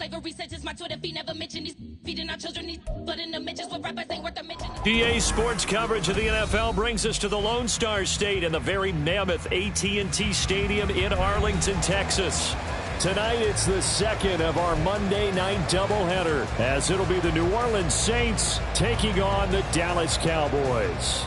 slavery sentence. My Twitter feed never mentioned these feeding our children. These blood in the mentions. What rappers ain't worth a mention. EA Sports coverage of the NFL brings us to the Lone Star State and the very mammoth AT&T Stadium in Arlington, Texas. Tonight, it's the second of our Monday night doubleheader, as it'll be the New Orleans Saints taking on the Dallas Cowboys.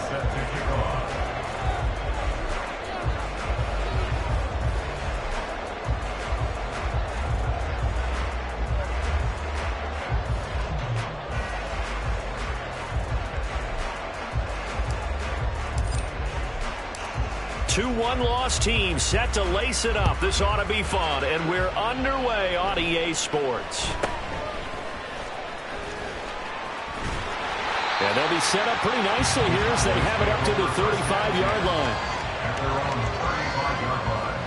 Set to kick off. 2-1 loss team set to lace it up. This ought to be fun, and we're underway on EA Sports. And they'll be set up pretty nicely here as they have it up to the 35-yard line. At their own 35-yard line.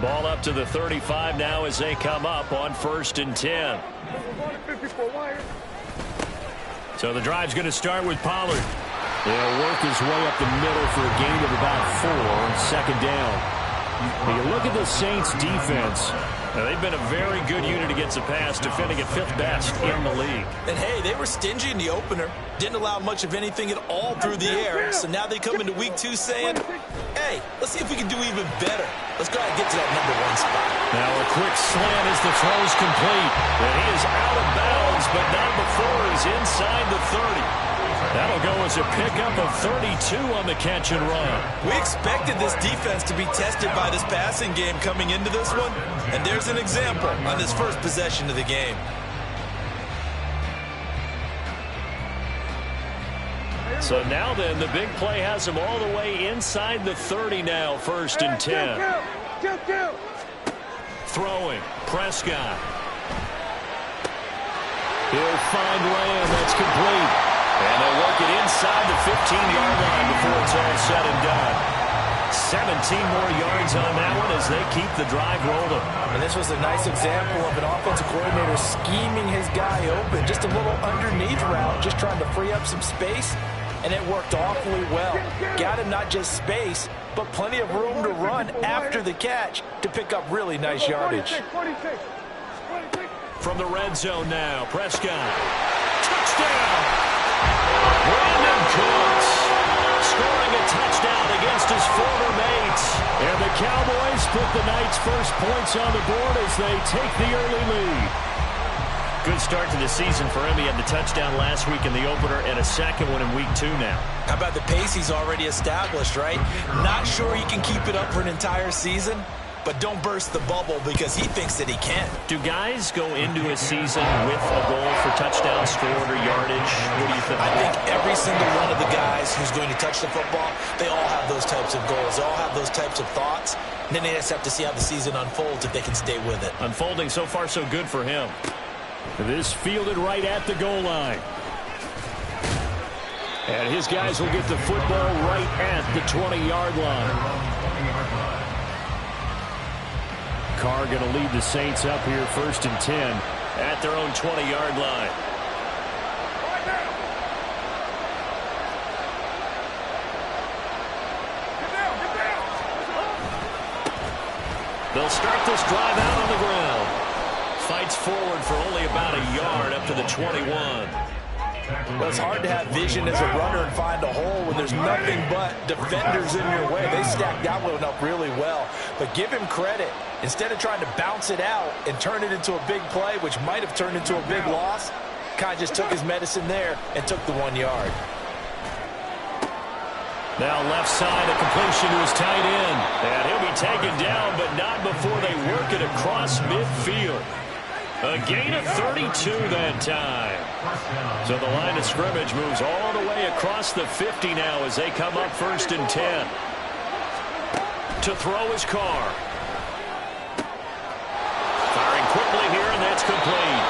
Ball up to the 35 now as they come up on 1st and 10. So the drive's going to start with Pollard. He'll work his way up the middle for a gain of about 4 on 2nd down. When you look at the Saints defense, they've been a very good unit against the pass, defending at 5th best in the league. And hey, they were stingy in the opener. Didn't allow much of anything at all through the air. So now they come into week 2 saying, hey, let's see if we can do even better. Let's go ahead and get to that #1 spot. Now a quick slant as the throw's complete. And he is out of bounds, but not before he's inside the 30. That'll go as a pickup of 32 on the catch and run. We expected this defense to be tested by this passing game coming into this one. And there's an example on this first possession of the game. So now then, the big play has him all the way inside the 30 now, 1st and 10. Throwing, Prescott. He'll find Lamb, that's complete. And they'll work it inside the 15-yard line before it's all said and done. 17 more yards on that one as they keep the drive rolling. And this was a nice example of an offensive coordinator scheming his guy open. Just a little underneath route, just trying to free up some space. And it worked awfully well. Got him not just space, but plenty of room to run after the catch to pick up really nice yardage. From the red zone now, Prescott. Touchdown! Brandon Cooks scoring a touchdown against his former mates. And the Cowboys put the night's first points on the board as they take the early lead. Good start to the season for him. He had the touchdown last week in the opener and a second one in week 2 now. How about the pace he's already established, right? Not sure he can keep it up for an entire season, but don't burst the bubble because he thinks that he can. Do guys go into a season with a goal for touchdowns scored or yardage? What do you think? I think every single one of the guys who's going to touch the football, they all have those types of goals. They all have those types of thoughts. And then they just have to see how the season unfolds if they can stay with it. Unfolding so far so good for him. This fielded right at the goal line. And his guys will get the football right at the 20-yard line. Carr going to lead the Saints up here 1st and 10 at their own 20-yard line. They'll start this drive out on the ground. Fights forward for only about a yard up to the 21. Well, it's hard to have vision as a runner and find a hole when there's nothing but defenders in your way. They stacked that one up really well. But give him credit. Instead of trying to bounce it out and turn it into a big play, which might have turned into a big loss, kind of just took his medicine there and took the 1 yard. Now left side, a completion to his tight end. And he'll be taken down, but not before they work it across midfield. A gain of 32 that time. So the line of scrimmage moves all the way across the 50 now as they come up 1st and 10. To throw his Carr. Firing quickly here, and that's complete.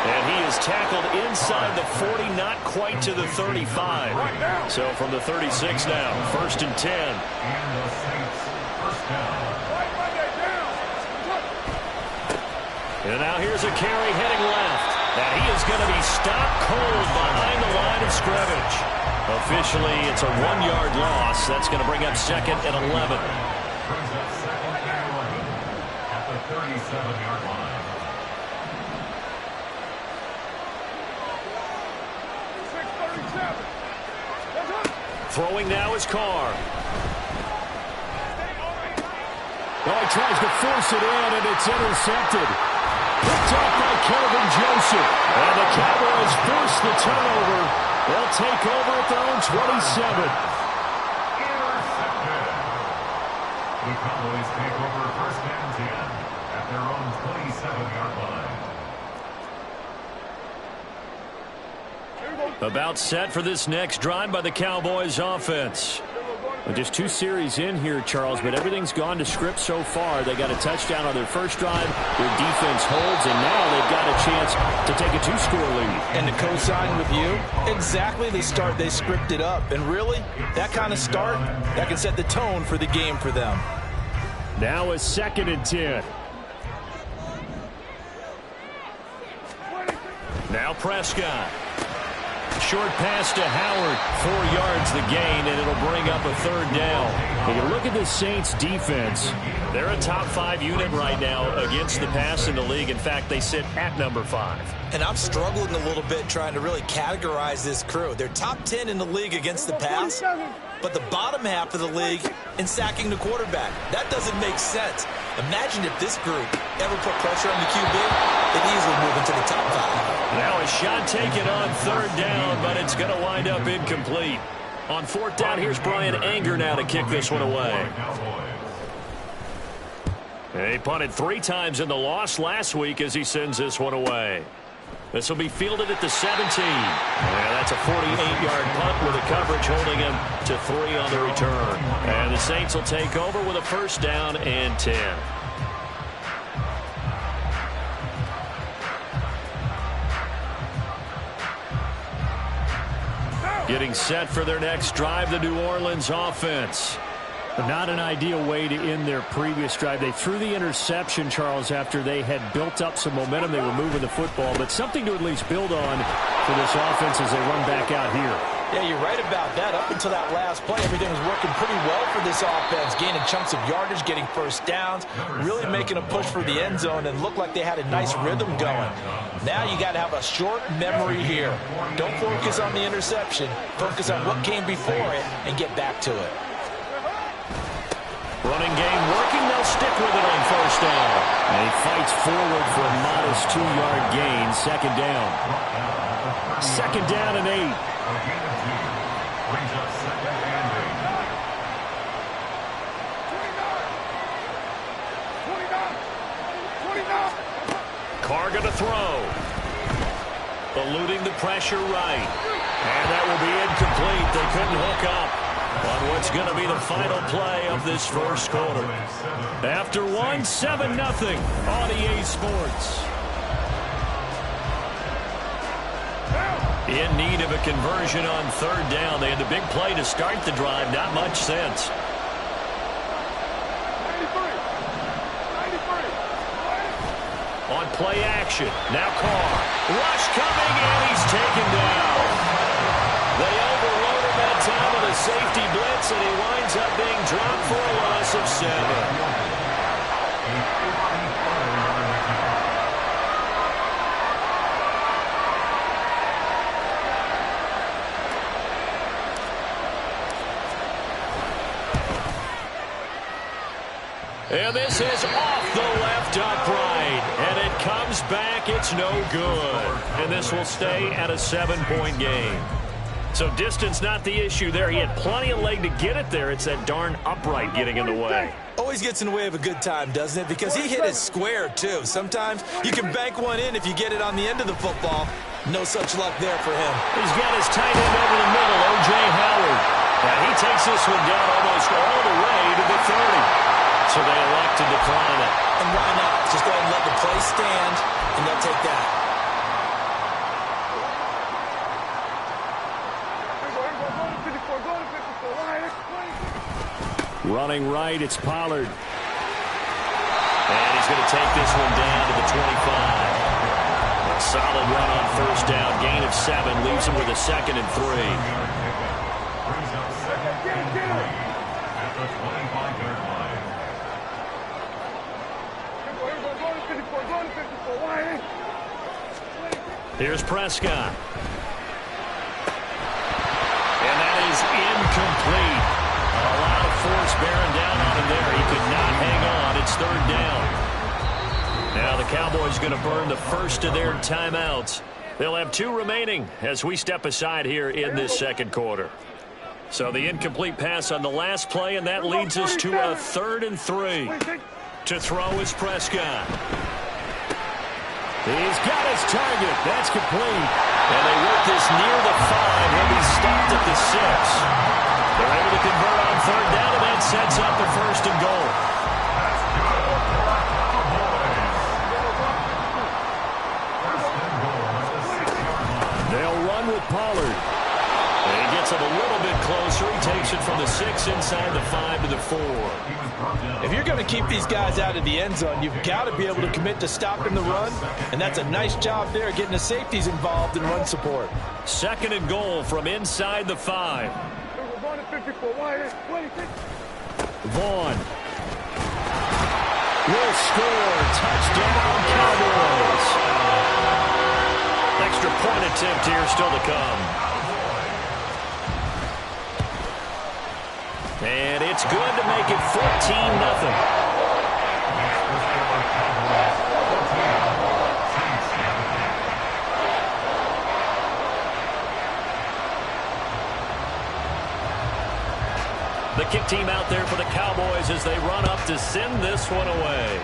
And he is tackled inside the 40, not quite to the 35. So from the 36 now, 1st and 10. And the Saints, first down. And now here's a carry heading left. And he is going to be stopped cold behind the line of scrimmage. Officially, it's a 1-yard loss. That's going to bring up 2nd and 11. Brings up 2nd and 11 at the 37-yard line. Throwing now is Carr. Oh, he tries to force it in, and it's intercepted. Picked up by Kelvin Joseph. And the Cowboys force the turnover. They'll take over at their own 27. Intercepted. The Cowboys take over 1st and 10 at their own 27-yard line. About set for this next drive by the Cowboys offense. Well, just 2 series in here, Charles, but everything's gone to script so far. They got a touchdown on their first drive. Their defense holds, and now they've got a chance to take a 2-score lead. And to co-sign with you, exactly the start they scripted up. And really, that kind of start, that can set the tone for the game for them. Now a 2nd and 10. Now Prescott. Short pass to Howard. 4 yards the gain, and it'll bring up a 3rd down. When you look at the Saints defense, they're a top 5 unit right now against the pass in the league. In fact, they sit at number 5. And I'm struggling a little bit trying to really categorize this crew. They're top 10 in the league against the pass, but the bottom half of the league in sacking the quarterback. That doesn't make sense. Imagine if this group ever put pressure on the QB, they'd easily move into the top 5. Now a shot taken on 3rd down, but it's going to wind up incomplete. On 4th down, here's Brian Anger now to kick this one away. He punted 3 times in the loss last week as he sends this one away. This will be fielded at the 17. Yeah, that's a 48-yard punt with the coverage holding him to 3 on the return. And the Saints will take over with a 1st down and 10. Getting set for their next drive, the New Orleans offense. But not an ideal way to end their previous drive. They threw the interception, Charles, after they had built up some momentum. They were moving the football, but something to at least build on for this offense as they run back out here. Yeah, you're right about that. Up until that last play, everything was working pretty well for this offense, gaining chunks of yardage, getting 1st downs, really making a push for the end zone, and looked like they had a nice rhythm going. Now you got to have a short memory here. Don't focus on the interception. Focus on what came before it and get back to it. Running game working. They'll stick with it on 1st down. And he fights forward for a modest 2-yard gain. 2nd down. 2nd down and 8. Brings up 2nd and 8. Carr going to throw. Eluding the pressure right. And that will be incomplete. They couldn't hook up on what's going to be the final play of this 1st quarter. After 1, 7-0 on EA Sports. In need of a conversion on 3rd down. They had the big play to start the drive. Not much sense. On play action. Now Carr. Rush coming, and he's taken down. They overload him that time with a safety blitz, and he winds up being dropped for a loss of 7. And this is off the left upright. And it comes back. It's no good. And this will stay at a 7-point game. So distance not the issue there. He had plenty of leg to get it there. It's that darn upright getting in the way. Always gets in the way of a good time, doesn't it? Because he hit it square, too. Sometimes you can bank one in if you get it on the end of the football. No such luck there for him. He's got his tight end over the middle, O.J. Howard. And he takes this one down almost all the way to the 30. So they elect to decline it. And why not? Just go ahead and let the play they stand, and they'll take that. Running right, it's Pollard. And he's going to take this one down to the 25. A solid run on first down. Gain of 7 leaves him with a 2nd and 3. Brings up 2nd and 3 at the 25-yard line. Here's Prescott. And that is incomplete. A lot of force bearing down on him there. He could not hang on. It's 3rd down. Now the Cowboys going to burn the first of their timeouts. They'll have 2 remaining as we step aside here in this 2nd quarter. So the incomplete pass on the last play, and that leads us to a 3rd and 3. To throw is Prescott. He's got his target. That's complete. And they work this near the 5. He'll be stopped at the 6. They're able to convert on 3rd down, and that sets up a 1st and goal. They'll run with Pollard. And he gets it a little bit closer. He takes it from the 6 inside the 5 to the 4. If you're going to keep these guys out of the end zone, you've got to be able to commit to stopping the run, and that's a nice job there getting the safeties involved in run support. 2nd and goal from inside the 5. Vaughn will score. Touchdown, Cowboys. Extra point attempt here still to come. And it's good to make it 14-0. The kick team out there for the Cowboys as they run up to send this one away.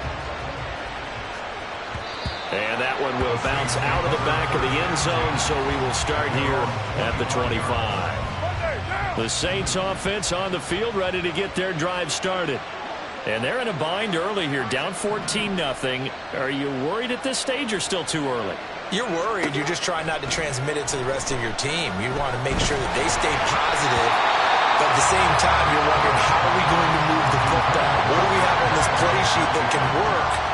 And that one will bounce out of the back of the end zone, so we will start here at the 25. The Saints offense on the field ready to get their drive started. And they're in a bind early here, down 14-0. Are you worried at this stage or still too early? You're worried. You're just trying not to transmit it to the rest of your team. You want to make sure that they stay positive. But at the same time, you're wondering, how are we going to move the football? What do we have on this play sheet that can work?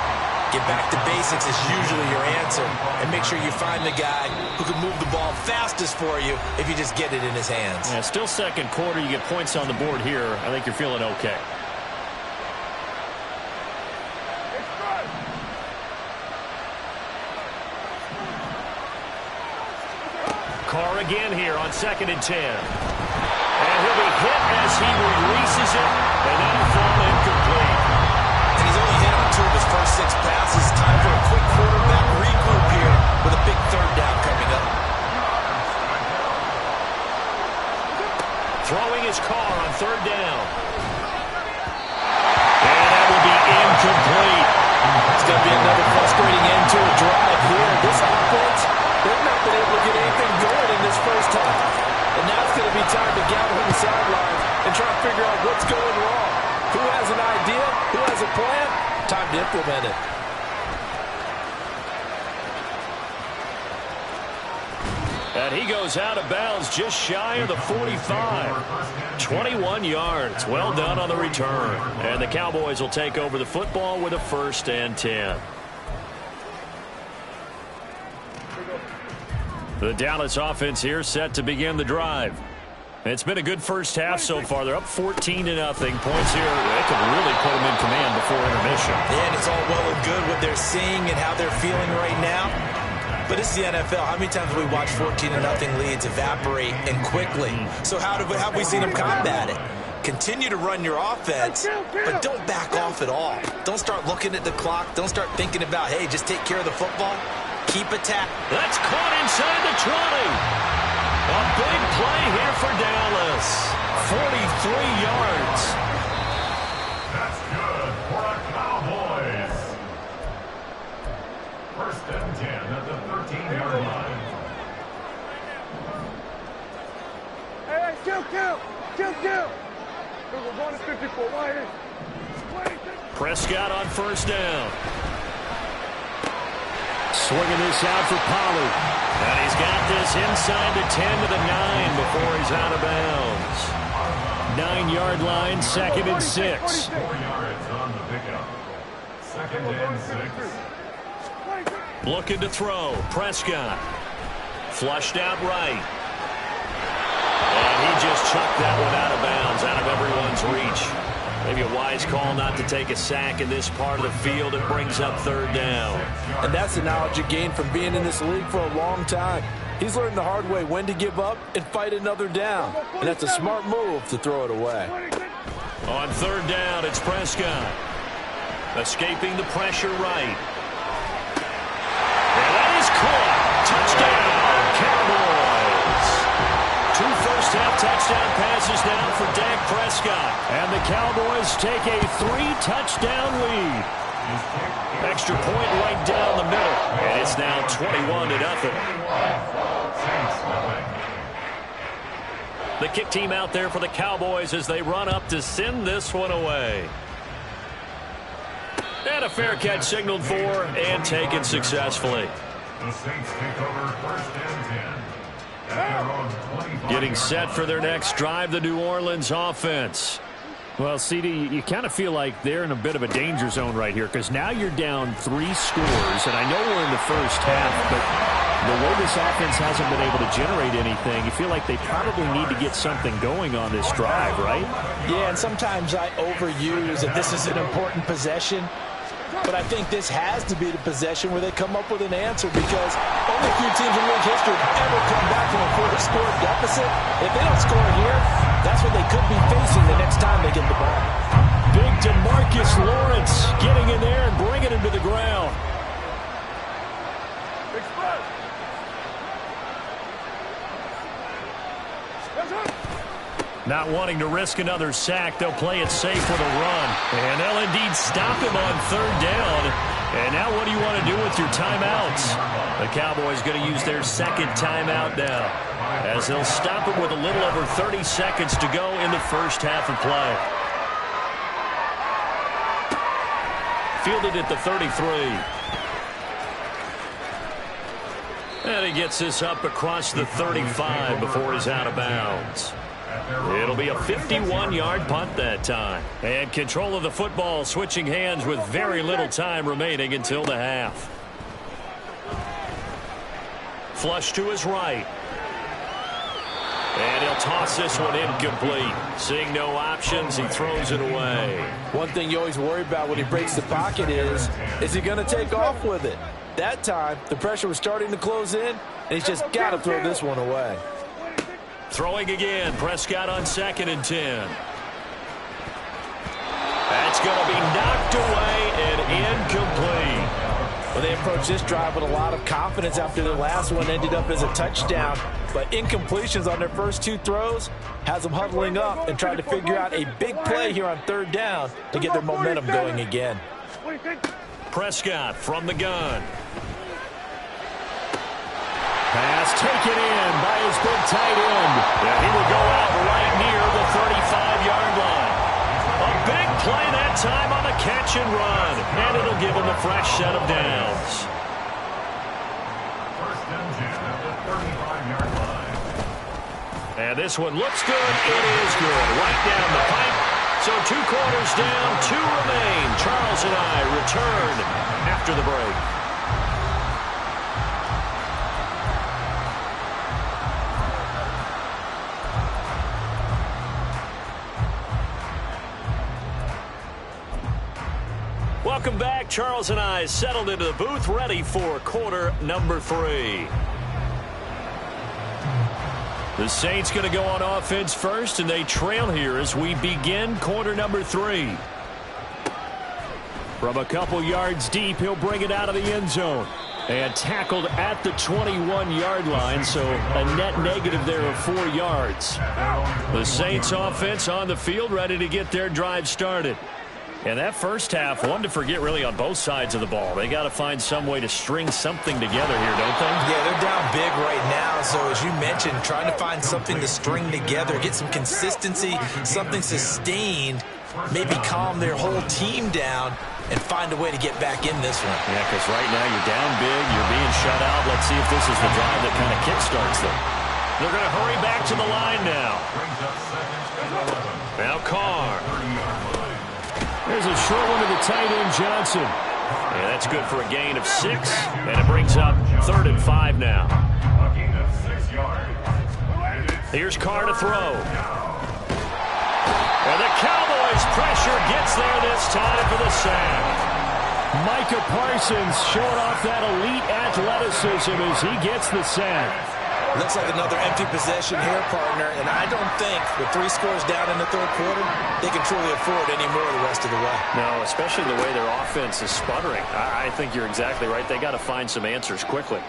Get back to basics is usually your answer. And make sure you find the guy who can move the ball fastest for you if you just get it in his hands. Yeah, still 2nd quarter. You get points on the board here. I think you're feeling okay. Carr again here on 2nd and 10. And he'll be hit as he releases it, and that'll fall incomplete. And he's only hit on 2 of his first 6 passes. Time for a quick quarterback regroup here with a big 3rd down coming up. Throwing his Carr on 3rd down. And that will be incomplete. It's going to be another frustrating end to a drive here. This offense, they've not been able to get anything going in this first half. And now it's going to be time to gather on the sidelines and try to figure out what's going wrong. Who has an idea? Who has a plan? Time to implement it. And he goes out of bounds just shy of the 45. 21 yards. Well done on the return. And the Cowboys will take over the football with a 1st and 10. The Dallas offense here set to begin the drive. It's been a good first half so far. They're up 14-0. Points here, they could really put them in command before intermission. Yeah, and it's all well and good what they're seeing and how they're feeling right now. But this is the NFL. How many times have we watched 14-0 leads evaporate and quickly? So how have we seen them combat it? Continue to run your offense, but don't back off at all. Don't start looking at the clock. Don't start thinking about, hey, just take care of the football. Keep attack. That's caught inside the 20. A big play here for Dallas. 43 yards. That's good for a Cowboys. 1st and 10 at the 13-yard line. Hey, kill. We're going to 54. Prescott on 1st down. Swinging this out for Pollard. And he's got this inside the 10 to the 9 before he's out of bounds. 9-yard line, 2nd and 6. 4 yards on the pickup. 2nd and 6. Looking to throw. Prescott. Flushed out right. And he just chucked that one out of bounds, out of everyone's reach. Maybe a wise call not to take a sack in this part of the field. It brings up 3rd down. And that's the knowledge you gain from being in this league for a long time. He's learned the hard way when to give up and fight another down. And that's a smart move to throw it away. On 3rd down, it's Prescott. Escaping the pressure right. And that is caught. Touchdown, Cowboys. 2 first-half touchdown passes now for Dak Prescott. And the Cowboys take a 3-touchdown lead. Extra point right down the middle. And it's now 21-0. The kick team out there for the Cowboys as they run up to send this one away. And a fair catch signaled for and taken successfully. The Saints take over 1st and 10. At their own 25. Getting set for their next drive, the New Orleans offense. Well, CD, you kind of feel like they're in a bit of a danger zone right here because now you're down 3 scores, and I know we're in the first half, but the way this offense hasn't been able to generate anything, you feel like they probably need to get something going on this drive, right? Yeah, and sometimes I overuse that this is an important possession. But I think this has to be the possession where they come up with an answer because only a few teams in league history have ever come back from a 4-score deficit. If they don't score here, that's what they could be facing the next time they get the ball. Big DeMarcus Lawrence getting in there and bringing him to the ground. Not wanting to risk another sack, they'll play it safe with a run. And they'll indeed stop him on 3rd down. And now what do you want to do with your timeouts? The Cowboys going to use their 2nd timeout now, as they'll stop him with a little over 30 seconds to go in the first half of play. Fielded at the 33. And he gets this up across the 35 before he's out of bounds. It'll be a 51-yard punt that time. And control of the football switching hands with very little time remaining until the half. Flush to his right. And he'll toss this one incomplete. Seeing no options, he throws it away. One thing you always worry about when he breaks the pocket is he going to take off with it? That time, the pressure was starting to close in, and he's just got to throw this one away. Throwing again, Prescott on 2nd and 10. That's going to be knocked away and incomplete. Well, they approached this drive with a lot of confidence after their last one ended up as a touchdown. But incompletions on their first 2 throws has them huddling up and trying to figure out a big play here on 3rd down to get their momentum going again. Prescott from the gun. Pass taken in by his big tight end. And he will go out right near the 35-yard line. A big play that time on the catch and run. And it'll give him a fresh set of downs. 1st and 10 at the 35-yard line. And this one looks good. It is good. Right down the pipe. So 2 quarters down, 2 remain. Charles and I return after the break. Welcome back. Charles and I settled into the booth, ready for quarter number 3. The Saints going to go on offense first, and they trail here as we begin quarter number 3. From a couple yards deep, he'll bring it out of the end zone. And tackled at the 21-yard line, so a net negative there of 4 yards. The Saints offense on the field, ready to get their drive started. And that first half, one to forget really on both sides of the ball. They got to find some way to string something together here, don't they? Yeah, they're down big right now. So as you mentioned, trying to find something to string together, get some consistency, something sustained maybe calm their whole team down and find a way to get back in this one. Yeah, because right now you're down big, you're being shut out. Let's see if this is the drive that kind of kickstarts them. They're going to hurry back to the line now. Now Carr. There's a short one to the tight end, Johnson. Yeah, that's good for a gain of 6, and it brings up 3rd and 5 now. A gain of 6 yards. Here's Carr to throw. And the Cowboys pressure gets there this time for the sack. Micah Parsons showing off that elite athleticism as he gets the sack. Looks like another empty possession here, partner, and I don't think with 3 scores down in the 3rd quarter, they can truly afford any more the rest of the way. No, especially the way their offense is sputtering. I think you're exactly right. They got to find some answers quickly.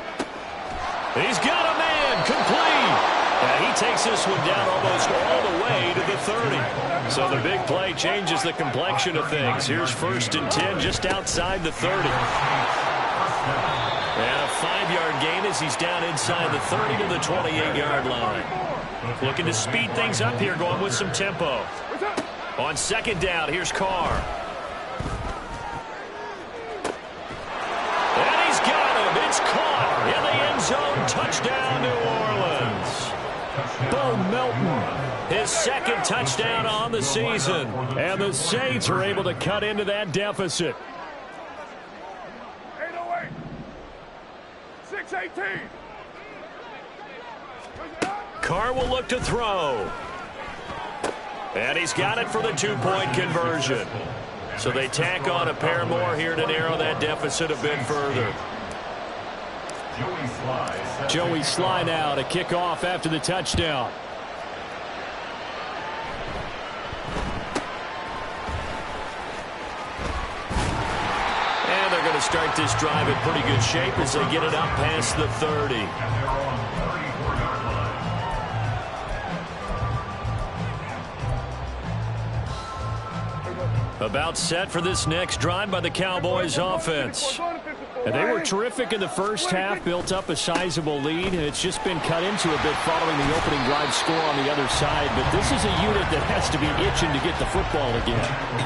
He's got a man complete. And he takes this one down almost all the way to the 30. So the big play changes the complexion of things. Here's 1st and 10 just outside the 30. And a 5-yard gain as he's down inside the 30 to the 28-yard line. Looking to speed things up here, going with some tempo. On 2nd down, here's Carr. And he's got him. It's caught in the end zone. Touchdown, New Orleans. Bo Melton, his 2nd touchdown on the season. And the Saints are able to cut into that deficit. 808. 618. Carr will look to throw. And he's got it for the 2-point conversion. So they tack on a pair more here to narrow that deficit a bit further. Joey Sly now to kick off after the touchdown. And they're going to start this drive in pretty good shape as they get it up past the 30. About set for this next drive by the Cowboys offense. And they were terrific in the first half, built up a sizable lead. It's just been cut into a bit following the opening drive score on the other side. But this is a unit that has to be itching to get the football again.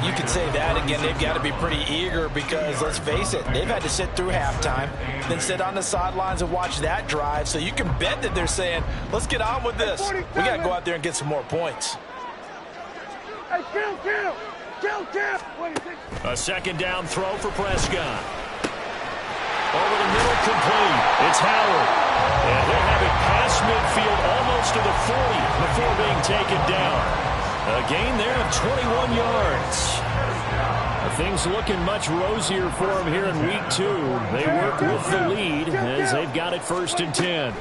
You could say that again. They've got to be pretty eager because, let's face it, they've had to sit through halftime, then sit on the sidelines and watch that drive. So you can bet that they're saying, let's get on with this. We got to go out there and get some more points. Hey, kill. A 2nd down throw for Prescott. Over the middle, complete. It's Howard. And he'll have it past midfield almost to the 40 before being taken down. A gain there of 21 yards. Things looking much rosier for him here in week 2. They work with the lead as they've got it 1st and 10.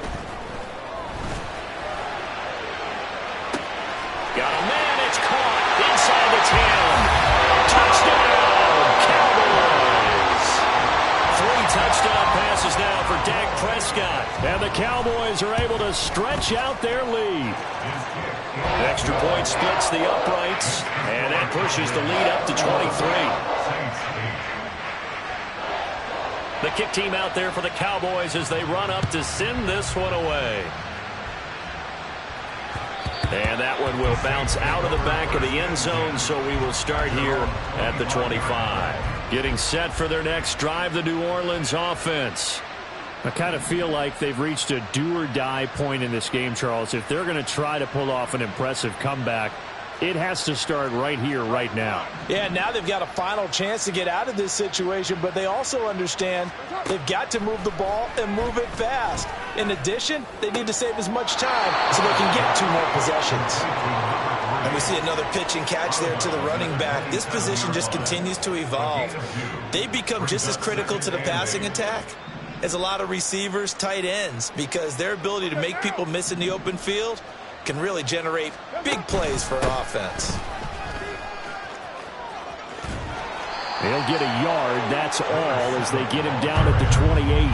Got a man. It's caught inside the 10. Touchdown, Cowboys. 3 touchdown passes now for Dak Prescott. And the Cowboys are able to stretch out their lead. Extra point splits the uprights, and that pushes the lead up to 23. The kick team out there for the Cowboys as they run up to send this one away. And that one will bounce out of the back of the end zone, so we will start here at the 25. Getting set for their next drive, the New Orleans offense. I kind of feel like they've reached a do-or-die point in this game, Charles. If they're going to try to pull off an impressive comeback, it has to start right here, right now. Yeah, now they've got a final chance to get out of this situation, but they also understand they've got to move the ball and move it fast. In addition, they need to save as much time so they can get 2 more possessions. And we see another pitch and catch there to the running back. This position just continues to evolve. They become just as critical to the passing attack as a lot of receivers, tight ends, because their ability to make people miss in the open field can really generate big plays for an offense. They'll get a yard, that's all, as they get him down at the 28.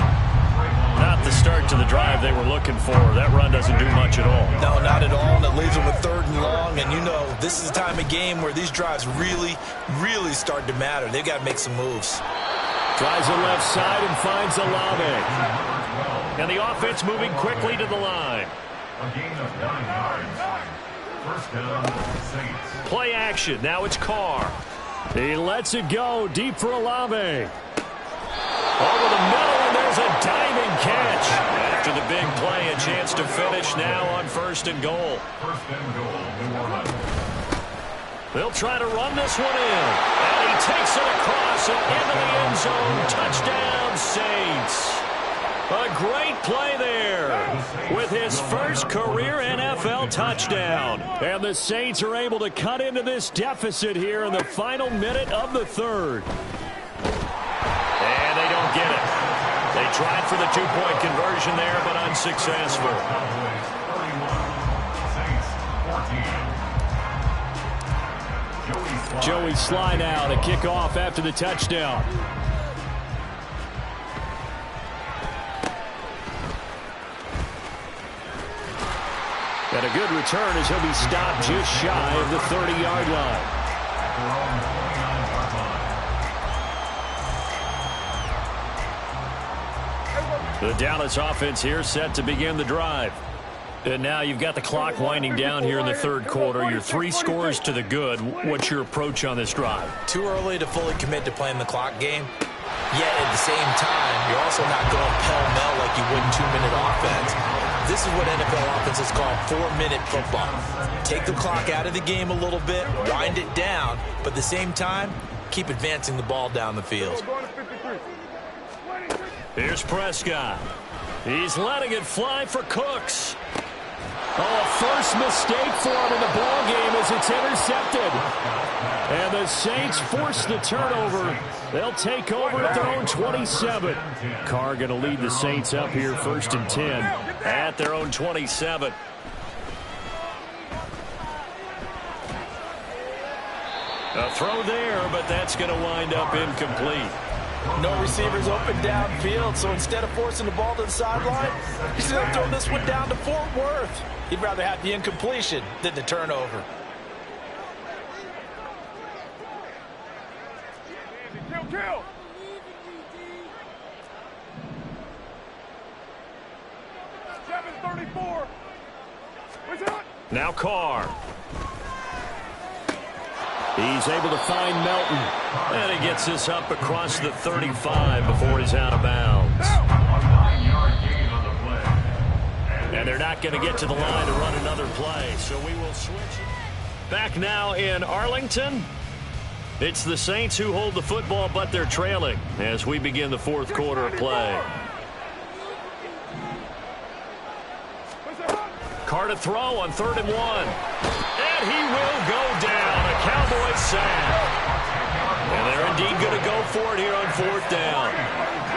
Not the start to the drive they were looking for. That run doesn't do much at all. No, not at all, and it leaves them with 3rd and long, and you know this is the time of game where these drives really start to matter. They've got to make some moves. Tries the left side and finds Olave. And the offense moving quickly to the line. A gain of 9 yards. First down, Saints. Play action. Now it's Carr. He lets it go deep for Olave. Over the middle, and there's a diving catch. After the big play, a chance to finish now on 1st and goal. First and goal, New Orleans. They'll try to run this one in. And he takes it across and into the end zone. Touchdown, Saints. A great play there with his first career NFL touchdown. And the Saints are able to cut into this deficit here in the final minute of the 3rd. And they don't get it. They tried for the 2-point conversion there, but unsuccessful. Joey slide out, a kickoff after the touchdown. And a good return as he'll be stopped just shy of the 30-yard line. The Dallas offense here set to begin the drive. And now you've got the clock winding down here in the 3rd quarter. Your 3 scores to the good. What's your approach on this drive? Too early to fully commit to playing the clock game. Yet at the same time, you're also not going pell-mell like you would in 2-minute offense. This is what NFL offenses call 4-minute football. Take the clock out of the game a little bit, wind it down, but at the same time, keep advancing the ball down the field. Here's Prescott. He's letting it fly for Cooks. Oh, a first mistake for him in the ball game as it's intercepted. And the Saints force the turnover. They'll take over at their own 27. Carr going to lead the Saints up here 1st and 10 at their own 27. A throw there, but that's going to wind up incomplete. No receivers open downfield, so instead of forcing the ball to the sideline, he's going to throw this one down to Fort Worth. He'd rather have the incompletion than the turnover. Kill. Now Carr. He's able to find Melton. And he gets this up across the 35 before he's out of bounds. And they're not going to get to the line to run another play, so we will switch. Back now in Arlington. It's the Saints who hold the football, but they're trailing as we begin the 4th quarter of play. Carr to throw on 3rd and 1. And he will go down. A Cowboys sack. And they're indeed going to go for it here on 4th down.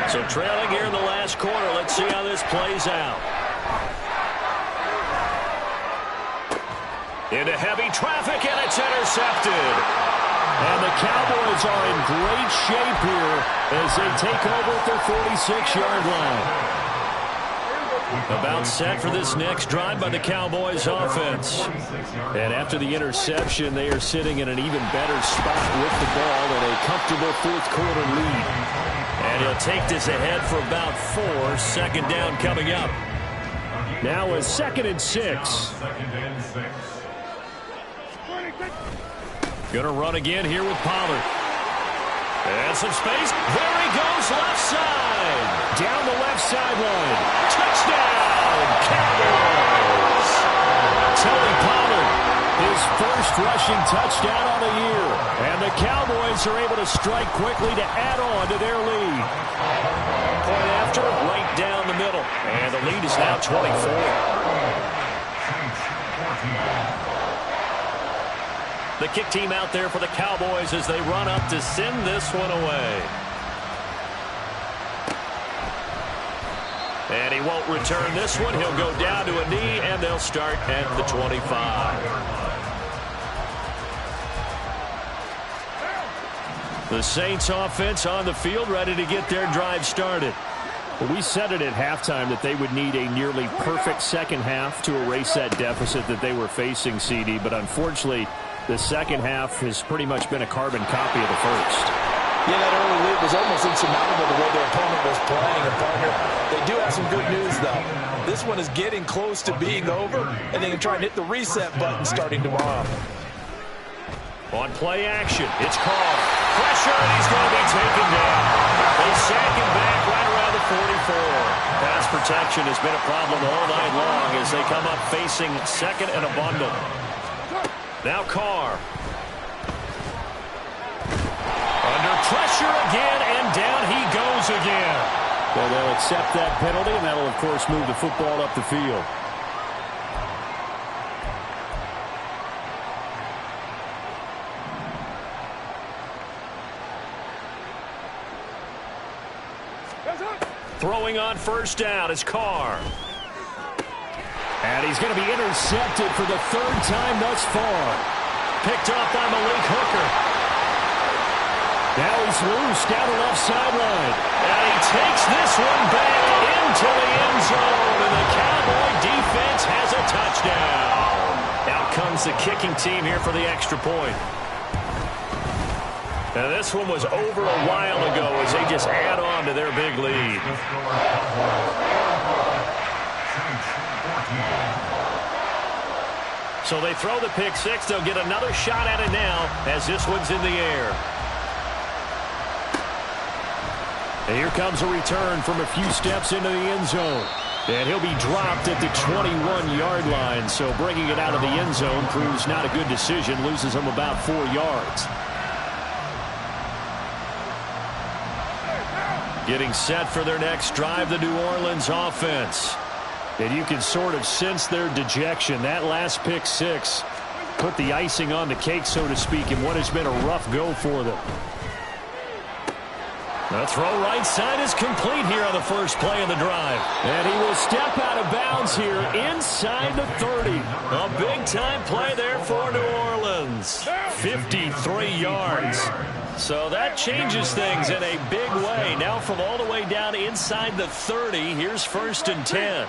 So trailing here in the last quarter. Let's see how this plays out. Into heavy traffic, and it's intercepted. And the Cowboys are in great shape here as they take over at their 46-yard line. About set for this next drive by the Cowboys offense. And after the interception, they are sitting in an even better spot with the ball and a comfortable 4th quarter lead. And he'll take this ahead for about 4. 2nd down coming up. Now a 2nd and 6. Going to run again here with Pollard. And some space. There he goes left side. Down the left sideline. Touchdown, Cowboys. Tony Pollard, his first rushing touchdown on the year. And the Cowboys are able to strike quickly to add on to their lead. Point after, right down the middle. And the lead is now 24. The kick team out there for the Cowboys as they run up to send this one away. And he won't return this one. He'll go down to a knee, and they'll start at the 25. The Saints offense on the field, ready to get their drive started. Well, we said it at halftime that they would need a nearly perfect second half to erase that deficit that they were facing, CD. But unfortunately, the second half has pretty much been a carbon copy of the first. Yeah, that early lead was almost insurmountable the way their opponent was playing. And, partner, they do have some good news, though. This one is getting close to being over, and they can try and hit the reset button starting tomorrow. On play action, it's Carr. Pressure, and he's going to be taken down. They sack him back right around the 44. Pass protection has been a problem all night long as they come up facing second and a bundle. Now Carr. Under pressure again, and down he goes again. Well, they'll accept that penalty, and that'll, of course, move the football up the field. Throwing on first down is Carr. And he's going to be intercepted for the third time thus far. Picked off by Malik Hooker. Now he's loose down the left sideline. And he takes this one back into the end zone. And the Cowboy defense has a touchdown. Out comes the kicking team here for the extra point. And this one was over a while ago as they just add on to their big lead. So they throw the pick six. They'll get another shot at it now as this one's in the air. And here comes a return from a few steps into the end zone. And he'll be dropped at the 21-yard line. So bringing it out of the end zone proves not a good decision. Loses him about 4 yards. Getting set for their next drive, the New Orleans offense. And you can sort of sense their dejection. That last pick six put the icing on the cake, so to speak, in what has been a rough go for them. The throw right side is complete here on the first play of the drive. And he will step out of bounds here inside the 30. A big-time play there for New Orleans. 53 yards. So that changes things in a big way. Now from all the way down inside the 30, here's first and 10.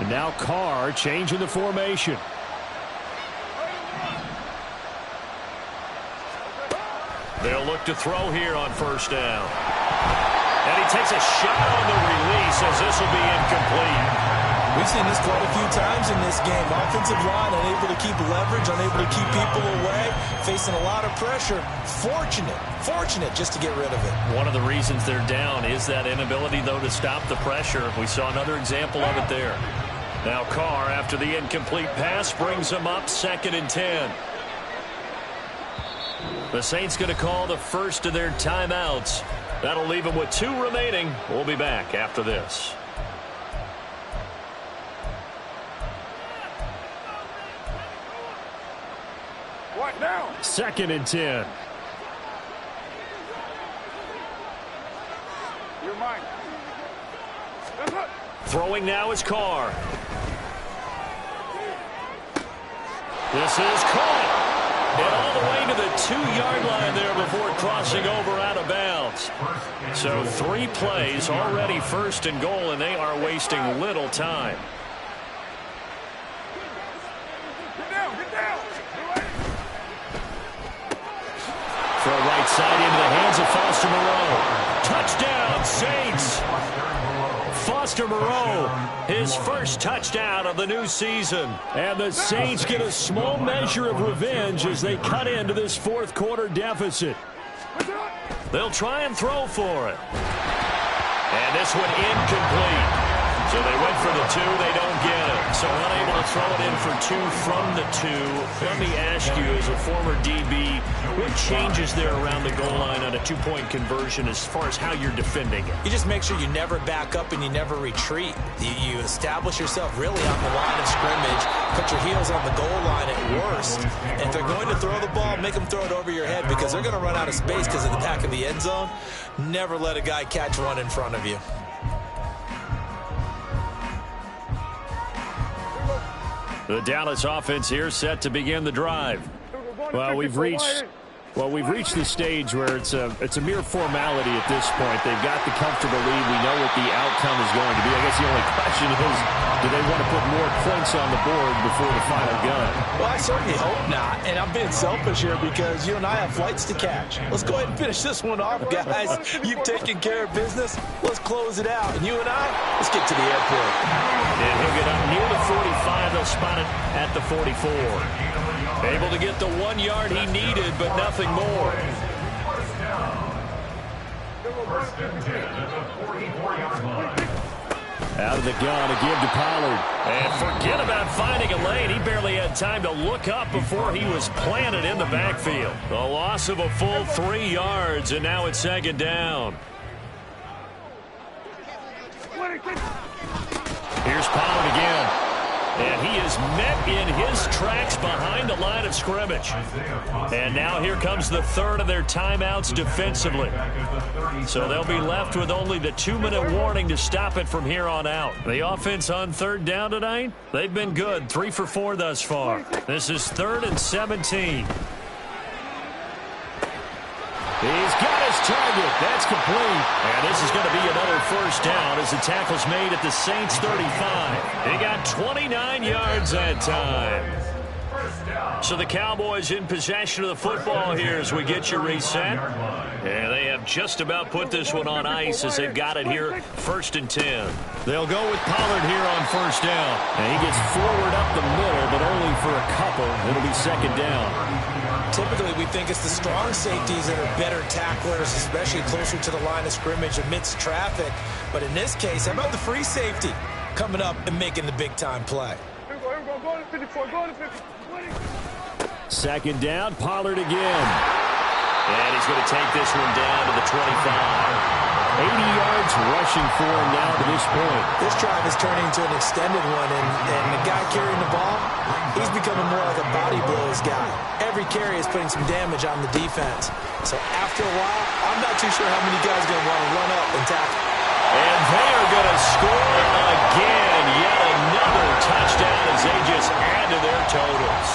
And now Carr changing the formation. They'll look to throw here on first down. And he takes a shot on the release as this will be incomplete. We've seen this quite a few times in this game. Offensive line unable to keep leverage, unable to keep people away, facing a lot of pressure. Fortunate just to get rid of it. One of the reasons they're down is that inability, though, to stop the pressure. We saw another example of it there. Now Carr, after the incomplete pass, brings him up second and 10. The Saints going to call the first of their timeouts. That'll leave them with 2 remaining. We'll be back after this. What now? Second and 10. You're mine. Throwing now is Carr. This is caught. And all the way to the 2-yard line there before crossing over out of bounds. So 3 plays already first and goal, and they are wasting little time. Get down, get down. Throw right side into the hands of Foster Moreau. Touchdown, Saints. Foster Moreau, his first touchdown of the new season. And the Saints get a small measure of revenge as they cut into this fourth quarter deficit. They'll try and throw for it. And this one incomplete. So they went for the 2, they don't get it. So unable to throw it in for 2 from the 2. Let me ask you, as a former DB, what changes there around the goal line on a 2-point conversion as far as how you're defending it? You just make sure you never back up and you never retreat. You establish yourself really on the line of scrimmage, put your heels on the goal line at worst. And if they're going to throw the ball, make them throw it over your head because they're going to run out of space because of the back of the end zone. Never let a guy catch one in front of you. The Dallas offense here set to begin the drive. Well, we've reached Well, we've reached the stage where it's a mere formality at this point. They've got the comfortable lead. We know what the outcome is going to be. I guess the only question is, do they want to put more points on the board before the final gun? Well, I certainly hope not, and I'm being selfish here because you and I have flights to catch. Let's go ahead and finish this one off, guys. You've taken care of business. Let's close it out. And you and I, let's get to the airport. And he'll get up near the 45. They'll spot it at the 44. Able to get the 1 yard he needed, but nothing more. First and 10 at the 44-yard line. Out of the gun, a give to Pollard. And forget about finding a lane. He barely had time to look up before he was planted in the backfield. The loss of a full 3 yards, and now it's second down. Here's Pollard again. And he is met in his tracks behind the line of scrimmage. And now here comes the third of their timeouts defensively. So they'll be left with only the 2-minute warning to stop it from here on out. The offense on third down tonight, they've been good. 3 for 4 thus far. This is 3rd and 17. He's got his target. That's complete. And this is going to be another first down as the tackle's made at the Saints 35. They got 29 yards that time. So the Cowboys in possession of the football here as we get you reset. And they have just about put this one on ice as they've got it here, 1st and 10. They'll go with Pollard here on first down. And he gets forward up the middle, but only for a couple. It'll be second down. Typically, we think it's the strong safeties that are better tacklers, especially closer to the line of scrimmage amidst traffic. But in this case, how about the free safety coming up and making the big-time play? Go to 54, go to 50. Second down, Pollard again. And he's going to take this one down to the 25. 80 yards rushing for him now to this point. This drive is turning into an extended one, and the guy carrying the ball, he's becoming more like a body blows guy. Every carry is putting some damage on the defense. So after a while, I'm not too sure how many guys are going to want to run up and tackle. And they are going to score again. Yet another touchdown as they just add to their totals.